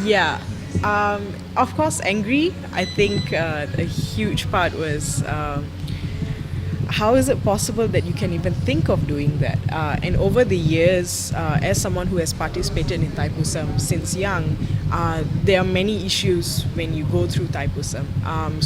Yeah, of course, angry. I think a huge part was how is it possible that you can even think of doing that? And over the years, as someone who has participated in Thaipusam since young, there are many issues when you go through Thaipusam. Um,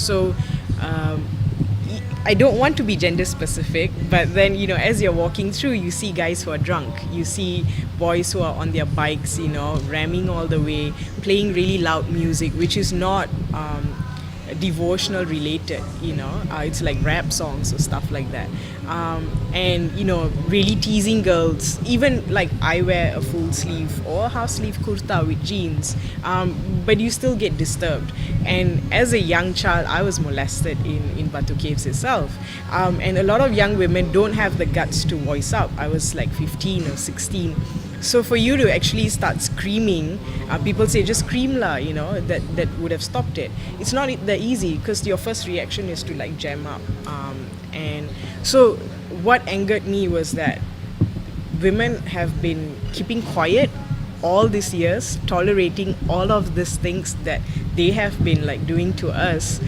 I don't want to be gender specific, but then, as you're walking through, you see guys who are drunk. You see boys who are on their bikes, ramming all the way, playing really loud music, which is not devotional related. It's like rap songs or stuff like that. And really teasing girls. Even like I wear a full sleeve or half sleeve kurta with jeans, but you still get disturbed. And as a young child, I was molested in Batu Caves itself. And a lot of young women don't have the guts to voice up. I was like 15 or 16. So for you to actually start screaming, people say just scream lah, that would have stopped it. It's not that easy because your first reaction is to like jam up. And so what angered me was that women have been keeping quiet all these years, tolerating all of these things that they have been like doing to us.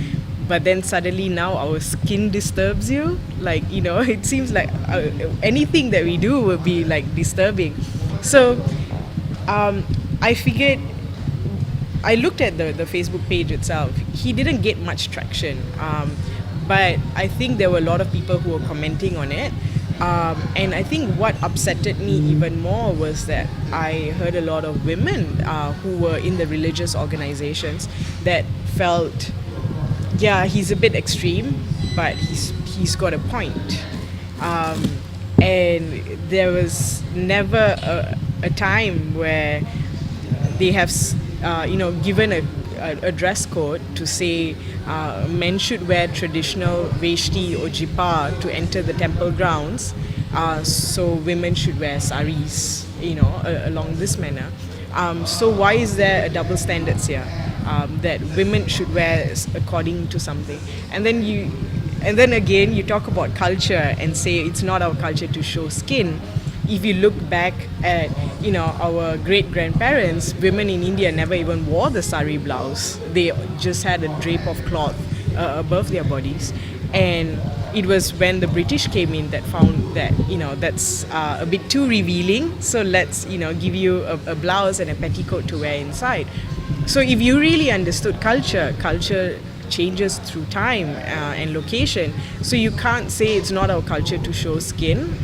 But then suddenly now our skin disturbs you. Like, it seems like anything that we do will be like disturbing. So I figured, I looked at the Facebook page itself. He didn't get much traction, but I think there were a lot of people who were commenting on it. And I think what upsetted me even more was that I heard a lot of women who were in the religious organizations that felt, yeah, he's a bit extreme, but he's got a point. And there was never a time where they have given a dress code to say men should wear traditional veshti or jippa to enter the temple grounds, so women should wear saris, along this manner. So why is there a double standards here, that women should wear according to something? And then again, you talk about culture and say it's not our culture to show skin. If you look back at, our great-grandparents, women in India never even wore the sari blouse. They just had a drape of cloth above their bodies. And it was when the British came in that found that, that's a bit too revealing. So let's, give you a blouse and a petticoat to wear inside. So if you really understood culture changes through time and location. So you can't say it's not our culture to show skin,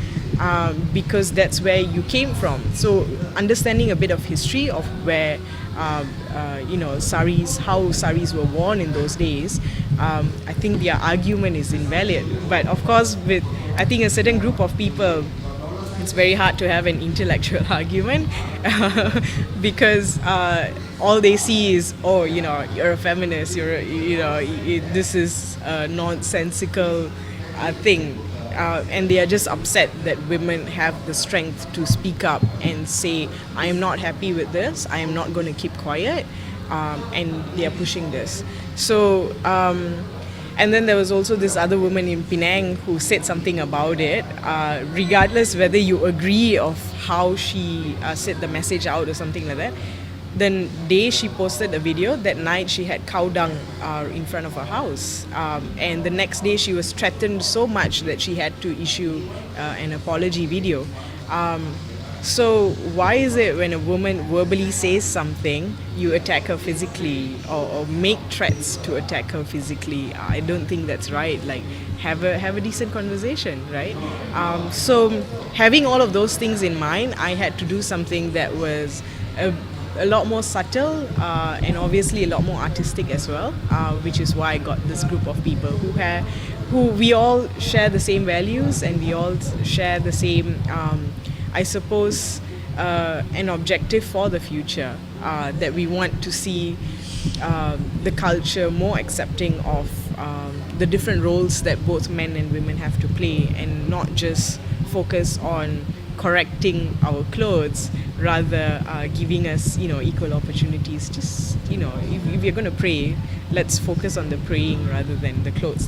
because that's where you came from. So understanding a bit of history of where saris, how saris were worn in those days, I think their argument is invalid. But of course, with I think a certain group of people, it's very hard to have an intellectual argument because all they see is, you're a feminist, this is a nonsensical thing. And they are just upset that women have the strength to speak up and say, I am not happy with this, I am not going to keep quiet, and they are pushing this. So, and then there was also this other woman in Penang who said something about it, regardless whether you agree of how she said the message out or something like that. The day she posted a video, that night she had cow dung in front of her house. And the next day she was threatened so much that she had to issue an apology video. So why is it when a woman verbally says something, you attack her physically or make threats to attack her physically? I don't think that's right. Like, have a decent conversation, right? So having all of those things in mind, I had to do something that was a lot more subtle and obviously a lot more artistic as well, which is why I got this group of people who we all share the same values and we all share the same, I suppose, an objective for the future, that we want to see the culture more accepting of the different roles that both men and women have to play, and not just focus on correcting our clothes, rather giving us equal opportunities to if you're going to pray, let's focus on the praying rather than the clothes.